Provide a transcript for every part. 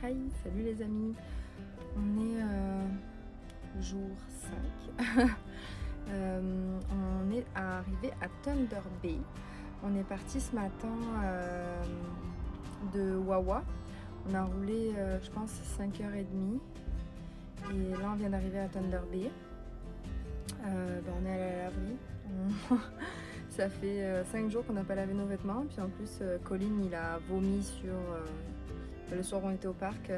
Hi, salut les amis. On est jour 5. On est arrivé à Thunder Bay. On est parti ce matin de Wawa. On a roulé, je pense, 5h30. Et là, on vient d'arriver à Thunder Bay. On est allé à la laverie. Ça fait 5 jours qu'on n'a pas lavé nos vêtements. Puis en plus, Colin, il a vomi sur... le soir où on était au parc,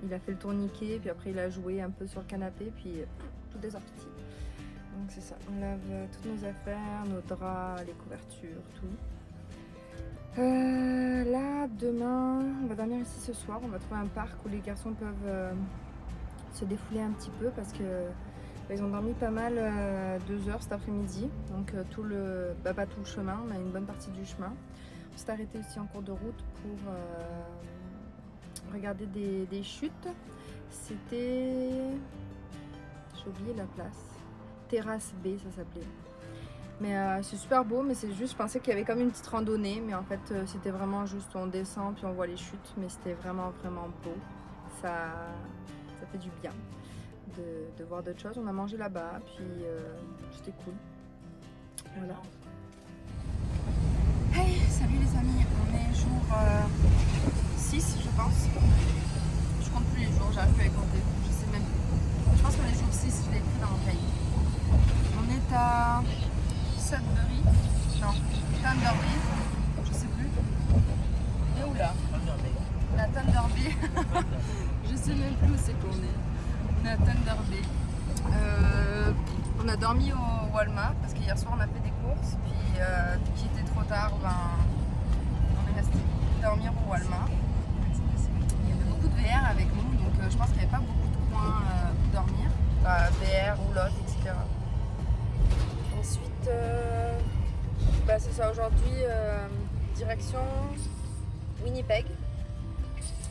il a fait le tourniquet, puis après il a joué un peu sur le canapé, puis tout est sorti. Donc c'est ça, on lave toutes nos affaires, nos draps, les couvertures, tout. Là, demain, on va dormir ici ce soir. On va trouver un parc où les garçons peuvent se défouler un petit peu parce que ils ont dormi pas mal 2 heures cet après-midi. Donc pas tout le chemin, on a une bonne partie du chemin. On s'est arrêté aussi en cours de route pour regarder des chutes. C'était... j'ai oublié la place. Terrasse B, ça s'appelait. Mais c'est super beau, mais c'est juste, je pensais qu'il y avait comme une petite randonnée, mais en fait c'était vraiment juste, on descend puis on voit les chutes, mais c'était vraiment beau. Ça fait du bien de voir d'autres choses. On a mangé là-bas, puis c'était cool. Voilà. Hey, salut les amis, on est jour 6 je pense. Je compte plus les jours, j'arrive plus à les compter, je sais même plus. Je pense qu'on est jour 6, je l'ai pris dans mon cahier. On est à Sudbury, non, Thunder Bay, je sais plus. On est où là? La Thunder Bay. Je sais même plus où c'est qu'on est. On est à Thunder Bay. On a dormi au Walmart parce qu'hier soir on a fait des courses, puis qu'il était trop tard, on est resté dormir au Walmart. Il y avait beaucoup de VR avec nous, donc je pense qu'il n'y avait pas beaucoup de coins pour dormir, VR, roulotte, etc. Ensuite, c'est ça, aujourd'hui, direction Winnipeg.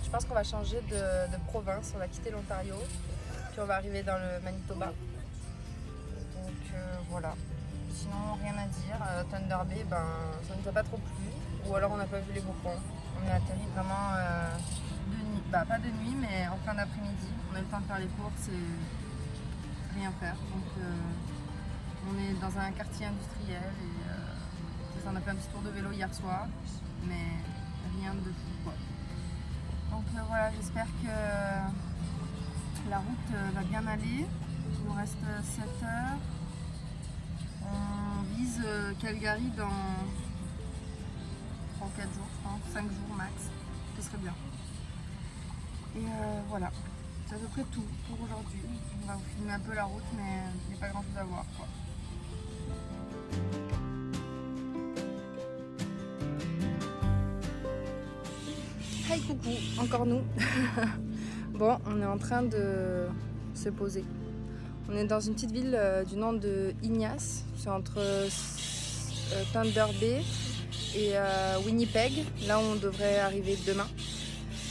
Je pense qu'on va changer de province, on va quitter l'Ontario, puis on va arriver dans le Manitoba. Donc voilà. Sinon, rien à dire. Thunder Bay, ça ne nous a pas trop plu. Ou alors on n'a pas vu les beaux points. On est atterri vraiment de nuit. Pas de nuit, mais en fin d'après-midi. On a eu le temps de faire les courses et rien faire. Donc on est dans un quartier industriel et on a fait un petit tour de vélo hier soir. Mais rien de fou quoi. Donc voilà, j'espère que la route va bien aller. Il nous reste 7 heures. On vise Calgary dans 3-4 jours, je pense, 5 jours max. Ce serait bien. Et voilà, c'est à peu près tout pour aujourd'hui. On va vous filmer un peu la route, mais il n'y a pas grand chose à voir, quoi. Hi coucou, encore nous. Bon, on est en train de se poser. On est dans une petite ville du nom de Ignace, c'est entre Thunder Bay et Winnipeg, là où on devrait arriver demain.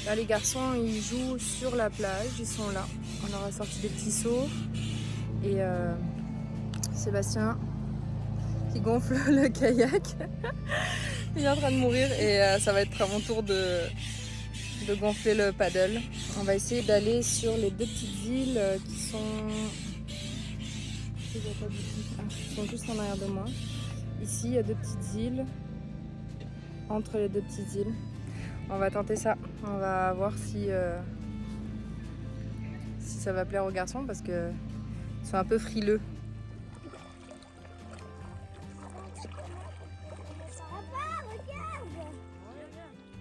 Là les garçons ils jouent sur la plage, ils sont là. On leur a sorti des petits seaux et Sébastien qui gonfle le kayak. Il est en train de mourir et ça va être à mon tour de gonfler le paddle. On va essayer d'aller sur les 2 petites îles qui sont... Ils sont juste en arrière de moi. Ici, il y a 2 petites îles. Entre les 2 petites îles. On va tenter ça. On va voir si ça va plaire aux garçons parce qu'ils sont un peu frileux.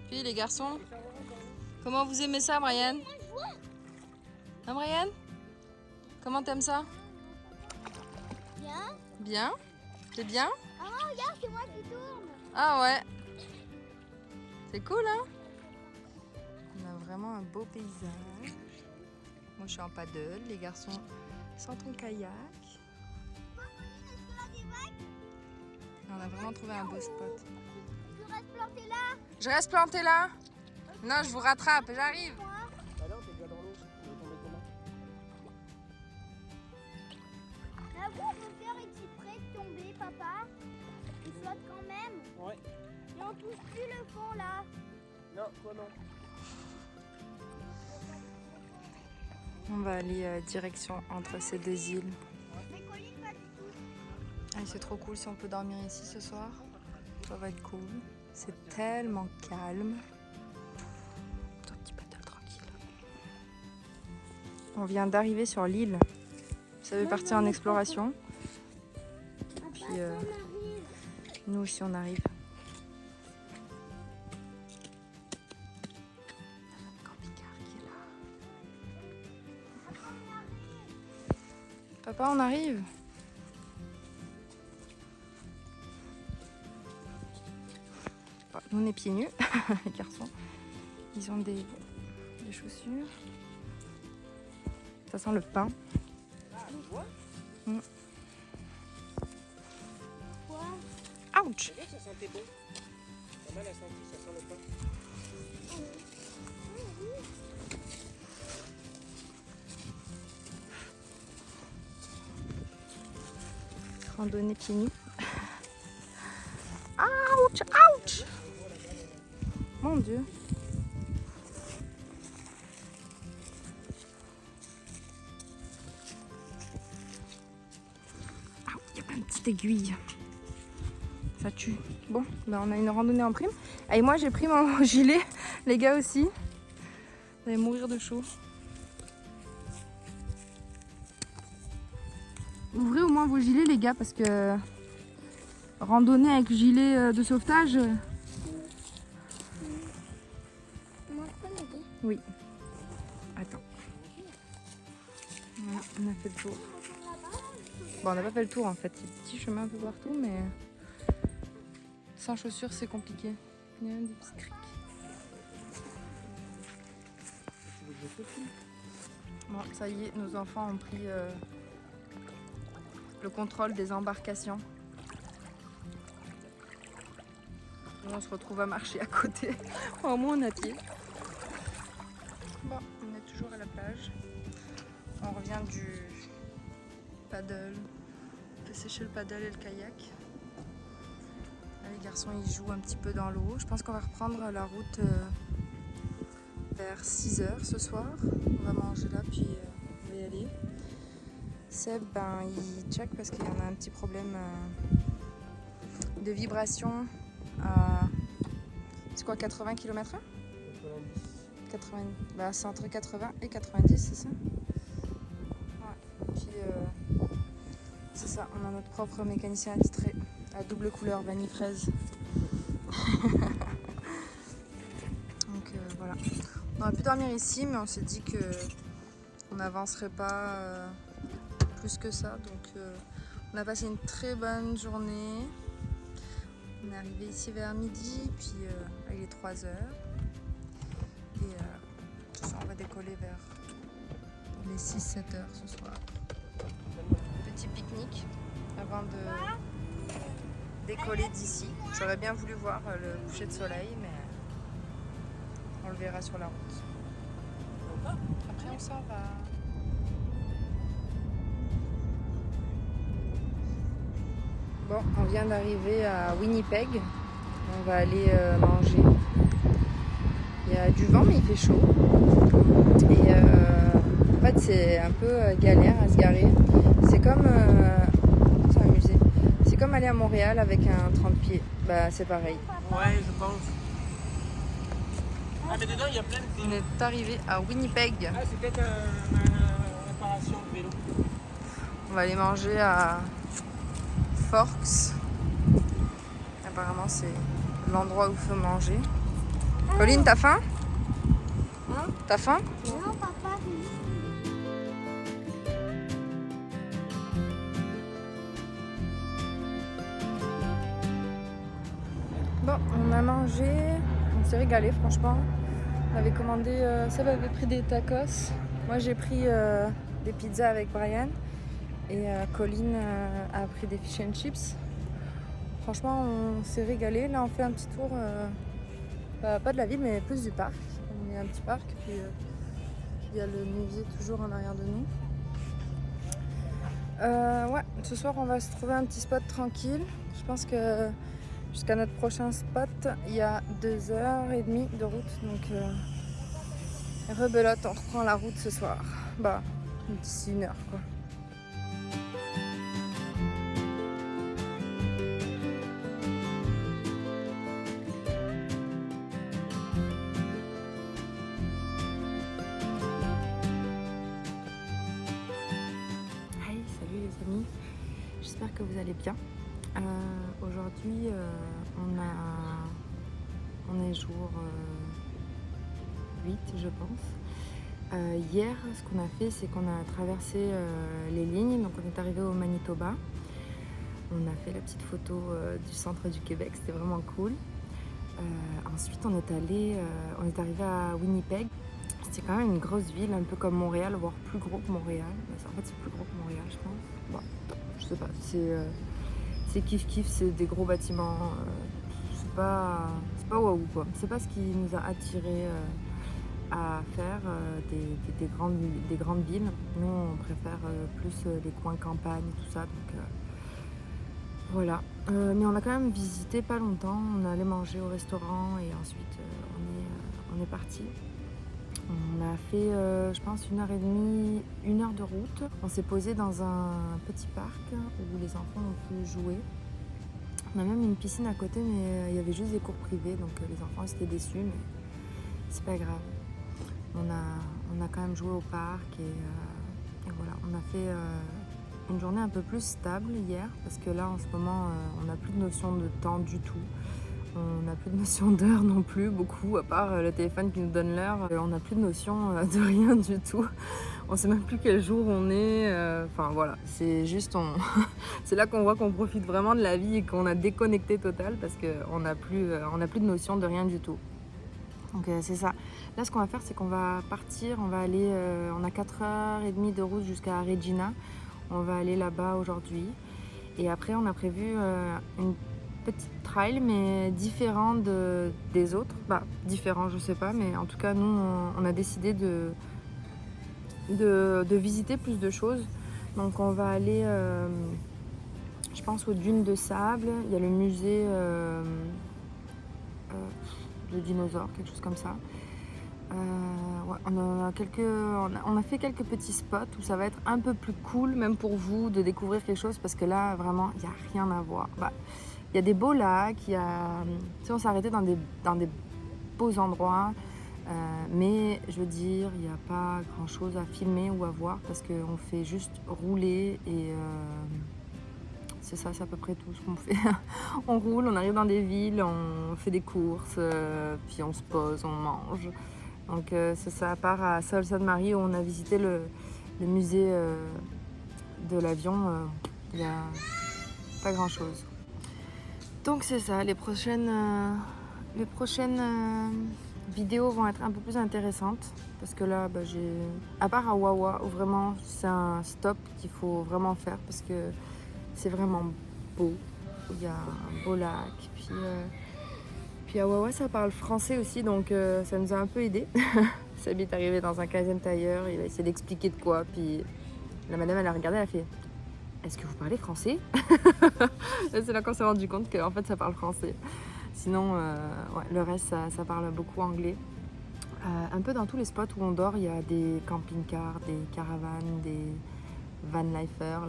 Puis les garçons, comment vous aimez ça, Brian? Hein, Brian? Comment t'aimes ça? Bien. Bien? C'est bien? Ah, regarde, c'est moi qui tourne. Ah ouais. C'est cool, hein? On a vraiment un beau paysage. Moi, je suis en paddle. Les garçons sont en kayak. On a vraiment trouvé un beau spot. Tu restes planté là. Je reste plantée là? Non, je vous rattrape. J'arrive. Ah non, t'es déjà dans l'eau, tu vas tomber comment? Là, on peut faire une petite près de tomber, papa. Il flotte quand même. Ouais. Et on touche plus le fond là. Non, toi non. On va aller direction entre ces deux îles. Mais Colline, pas du tout. Ah, c'est trop cool si on peut dormir ici ce soir. Ça va être cool. C'est tellement calme. Un petit paddle tranquille. On vient d'arriver sur l'île. Ça veut partir en exploration. Puis nous aussi on arrive. Camping-car qui est là. Papa, on arrive. Bon, nous on est pieds nus, les garçons. Ils ont des chaussures. Ça sent le pain. Mm. Quoi? Ouch! C'est vrai que ça sentait bon. Maman l'a senti, ça sent le pain. Randonnée pieds nus. Ouch! Ouch! Mon Dieu! Il y a plein de petites aiguilles. Ça tue. Bon, ben on a une randonnée en prime. Et moi j'ai pris mon gilet, les gars aussi. Vous allez mourir de chaud. Ouvrez au moins vos gilets les gars parce que randonnée avec gilet de sauvetage. Moi, je peux m'aider. Oui. Attends. Voilà, on a fait le tour. Bon, on n'a pas fait le tour en fait. Il y a des petits chemins un peu partout, mais sans chaussures, c'est compliqué. Il y a même des petites criques. Bon, ça y est, nos enfants ont pris le contrôle des embarcations. Nous, on se retrouve à marcher à côté. Au moins, on est à pied. Bon, on est toujours à la plage. On revient du paddle. On peut sécher le paddle et le kayak. Là, les garçons, ils jouent un petit peu dans l'eau. Je pense qu'on va reprendre la route vers 6h ce soir. On va manger là, puis on va y aller. Seb, ben, il check parce qu'il y en a un petit problème de vibration à... C'est quoi, 80 km/h 80, bah, c'est entre 80 et 90, c'est ça? Ouais. Puis c'est ça, on a notre propre mécanicien attitré à double couleur vanille fraise. Donc voilà. On aurait pu dormir ici, mais on s'est dit que on n'avancerait pas plus que ça. Donc on a passé une très bonne journée. On est arrivé ici vers midi, puis là, il est 3h. Et ce soir, on va décoller vers les 6-7 heures ce soir. Petit pique-nique avant de décoller d'ici. J'aurais bien voulu voir le coucher de soleil, mais on le verra sur la route. Après, on s'en va. Bon, on vient d'arriver à Winnipeg. On va aller manger. Il y a du vent, mais il fait chaud. Et en fait, c'est un peu galère à se garer. C'est comme... c'est un musée. C'est comme aller à Montréal avec un 30 pieds. Bah, c'est pareil. Ouais, je pense. Ah, mais dedans, il y a plein de On est arrivé à Winnipeg. Ah, c'est peut-être une réparation de vélo. On va aller manger à Forks. Apparemment, c'est l'endroit où il faut manger. Colline, t'as faim? Hein? T'as faim? Non, papa, Bon, on a mangé, on s'est régalé franchement. On avait commandé, Seb avait pris des tacos. Moi j'ai pris des pizzas avec Brian. Et Colline a pris des fish and chips. Franchement, on s'est régalé. Là, on fait un petit tour, pas de la ville, mais plus du parc. On est à un petit parc, puis il y a le musée toujours en arrière de nous. Ouais, ce soir, on va se trouver un petit spot tranquille. Je pense que jusqu'à notre prochain spot, il y a 2h30 de route. Donc, rebelote, on reprend la route ce soir. bah, d'ici 1 heure quoi. Hey, salut les amis, j'espère que vous allez bien. Aujourd'hui on est jour 8 je pense. Hier ce qu'on a fait c'est qu'on a traversé les lignes, donc on est arrivé au Manitoba. On a fait la petite photo du centre du Québec, c'était vraiment cool. Ensuite on est arrivé à Winnipeg. C'était quand même une grosse ville, un peu comme Montréal, voire plus gros que Montréal. En fait c'est plus gros que Montréal je pense. Bon, je sais pas, c'est kiff, c'est des gros bâtiments. C'est pas waouh quoi. C'est pas ce qui nous a attiré à faire des grandes villes. Nous on préfère plus les coins campagne et tout ça. Donc voilà. Mais on a quand même visité pas longtemps. On est allé manger au restaurant et ensuite on est parti. On a fait, je pense, 1h30, 1 heure de route. On s'est posé dans un petit parc où les enfants ont pu jouer. On a même une piscine à côté, mais il y avait juste des cours privés, donc les enfants étaient déçus, mais c'est pas grave. On a quand même joué au parc et voilà. On a fait une journée un peu plus stable hier, parce que là, en ce moment, on n'a plus de notion de temps du tout. On n'a plus de notion d'heure non plus, beaucoup, à part le téléphone qui nous donne l'heure. On n'a plus de notion de rien du tout. On sait même plus quel jour on est. Enfin voilà, c'est juste, c'est là qu'on voit qu'on profite vraiment de la vie et qu'on a déconnecté total parce qu'on n'a plus de notion de rien du tout. Donc c'est ça. Là, ce qu'on va faire, c'est qu'on va partir. On va aller, on a 4h30 de route jusqu'à Regina. On va aller là-bas aujourd'hui. Et après, on a prévu une petite trail, mais différent des autres. Bah, différent, je sais pas, mais en tout cas, nous, on a décidé de visiter plus de choses. Donc, on va aller, je pense, aux dunes de sable. Il y a le musée de dinosaures, quelque chose comme ça. Ouais, on a fait quelques petits spots où ça va être un peu plus cool, même pour vous, de découvrir quelque chose, parce que là, vraiment, il n'y a rien à voir. Bah, il y a des beaux lacs, on s'est arrêté dans des beaux endroits, mais je veux dire, il n'y a pas grand chose à filmer ou à voir parce qu'on fait juste rouler et c'est ça, c'est à peu près tout ce qu'on fait. On roule, on arrive dans des villes, on fait des courses, puis on se pose, on mange. Donc c'est ça, à part à Sault-Sainte-Marie où on a visité le musée de l'avion, il n'y a pas grand chose. Donc c'est ça, les prochaines vidéos vont être un peu plus intéressantes parce que là, bah, à part à Wawa, où vraiment c'est un stop qu'il faut vraiment faire parce que c'est vraiment beau. Il y a un beau lac, puis à Wawa ça parle français aussi, donc ça nous a un peu aidé. Sabi est arrivé dans un Canadian Tire, il a essayé d'expliquer de quoi, puis la madame elle a regardé, elle a fait: est-ce que vous parlez français? C'est là qu'on s'est rendu compte qu'en fait ça parle français. Sinon, ouais, le reste ça parle beaucoup anglais. Un peu dans tous les spots où on dort, il y a des camping-cars, des caravanes, des van-lifers.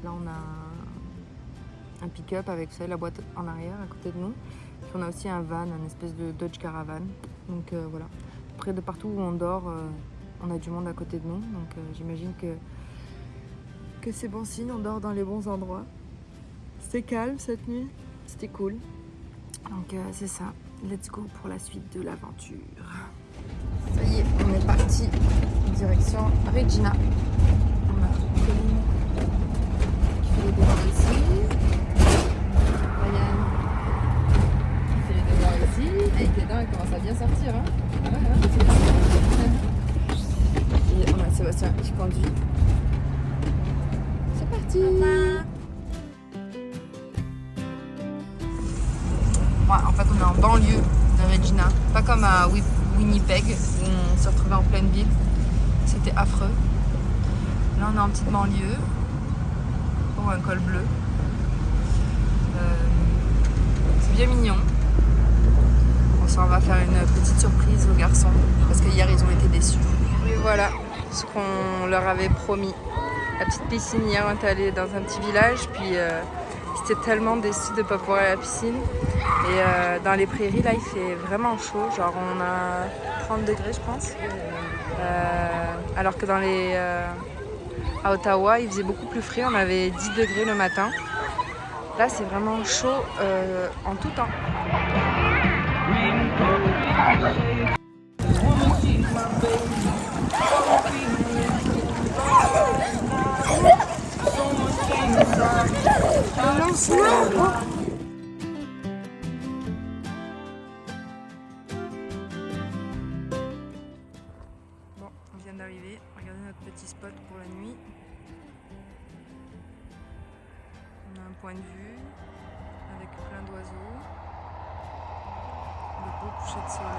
Là on a un pick-up avec, vous savez, la boîte en arrière à côté de nous. Puis on a aussi un van, une espèce de Dodge Caravan. Donc voilà, près de partout où on dort, on a du monde à côté de nous. Donc j'imagine que c'est bon signe, on dort dans les bons endroits. C'était calme cette nuit, c'était cool. Donc c'est ça, let's go pour la suite de l'aventure. Ça y est, on est parti direction Regina. On a Pauline qui fait les devoirs ici. Ryan qui fait les devoirs ici. Hey, tes dents, elles commencent à bien sortir, hein. Et on a Sébastien qui conduit. C'est parti. Ouais, en fait, on est en banlieue de Regina, pas comme à Winnipeg où on se retrouvait en pleine ville. C'était affreux. Là, on est en petite banlieue pour un col bleu. C'est bien mignon. On s'en va faire une petite surprise aux garçons parce que hier ils ont été déçus. voilà ce qu'on leur avait promis. La petite piscine, hier on est allé dans un petit village, puis c'était tellement déçu de ne pas pouvoir aller à la piscine. Et dans les prairies là il fait vraiment chaud, genre on a 30 degrés je pense. Alors que à Ottawa il faisait beaucoup plus frais, on avait 10 degrés le matin. Là c'est vraiment chaud en tout temps. Bon, on vient d'arriver, regardez notre petit spot pour la nuit. On a un point de vue avec plein d'oiseaux, de beaux couchers de soleil.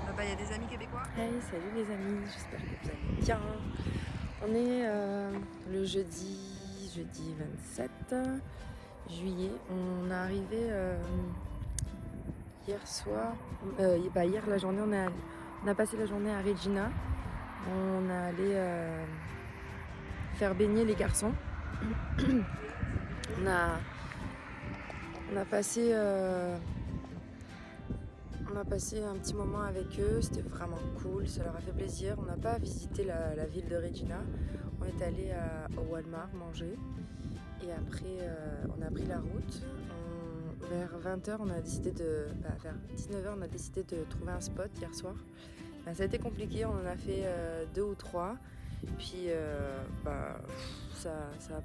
Là-bas il y a des amis québécois. Hey, salut les amis, j'espère que vous allez bien. On est le jeudi 27 juillet. On est arrivé hier soir, hier la journée, on a passé la journée à Regina. On est allé faire baigner les garçons. on a passé un petit moment avec eux, c'était vraiment cool, ça leur a fait plaisir. On n'a pas visité la ville de Regina, on est allé au Walmart manger et après on a pris la route. Vers 20h, vers 19h, on a décidé de trouver un spot hier soir. Ça a été compliqué, on en a fait 2 ou 3, puis ça n'a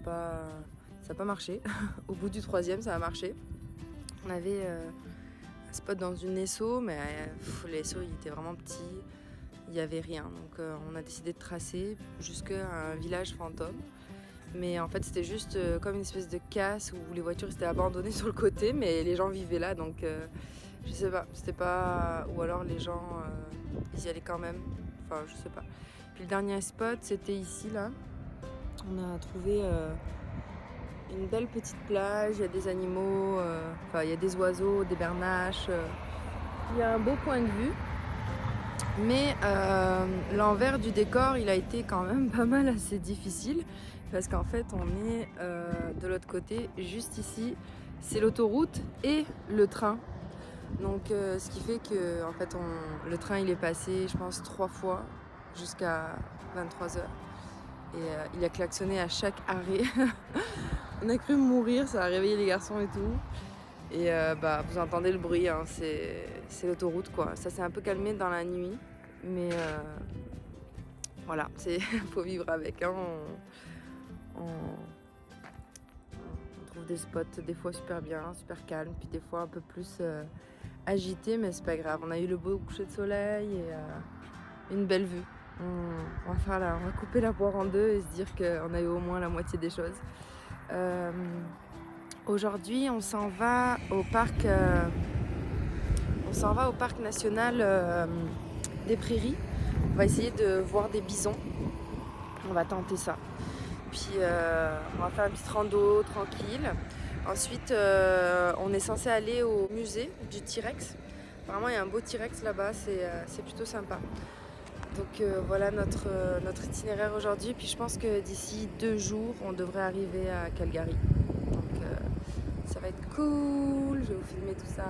pas marché. Au bout du 3e, ça a marché. On avait un spot dans une esso, mais l'esso il était vraiment petit, il n'y avait rien. Donc on a décidé de tracer jusqu'à un village fantôme. Mais en fait c'était juste comme une espèce de casse où les voitures étaient abandonnées sur le côté, mais les gens vivaient là, donc je sais pas, c'était pas... Ou alors les gens, ils y allaient quand même, enfin je sais pas. Puis le dernier spot c'était ici là, on a trouvé une belle petite plage, il y a des animaux, il y a des oiseaux, des bernaches, il y a un beau point de vue. Mais l'envers du décor, il a été quand même pas mal assez difficile parce qu'en fait on est de l'autre côté, juste ici, c'est l'autoroute et le train. Donc ce qui fait que en fait le train il est passé je pense 3 fois jusqu'à 23h et il a klaxonné à chaque arrêt. On a cru mourir, ça a réveillé les garçons et tout. Et vous entendez le bruit, hein, c'est l'autoroute quoi. Ça s'est un peu calmé dans la nuit, mais voilà, faut vivre avec. Hein. On trouve des spots des fois super bien, super calmes, puis des fois un peu plus agités, mais c'est pas grave. On a eu le beau coucher de soleil et une belle vue. On va couper la poire en deux et se dire qu'on a eu au moins la moitié des choses. Aujourd'hui, on s'en va au parc national des Prairies. On va essayer de voir des bisons. On va tenter ça. Puis on va faire une petite rando tranquille. Ensuite, on est censé aller au musée du T-Rex. Apparemment, il y a un beau T-Rex là-bas, c'est plutôt sympa. Donc voilà notre itinéraire aujourd'hui. Puis je pense que d'ici 2 jours, on devrait arriver à Calgary. Donc ça va être cool, je vais vous filmer tout ça.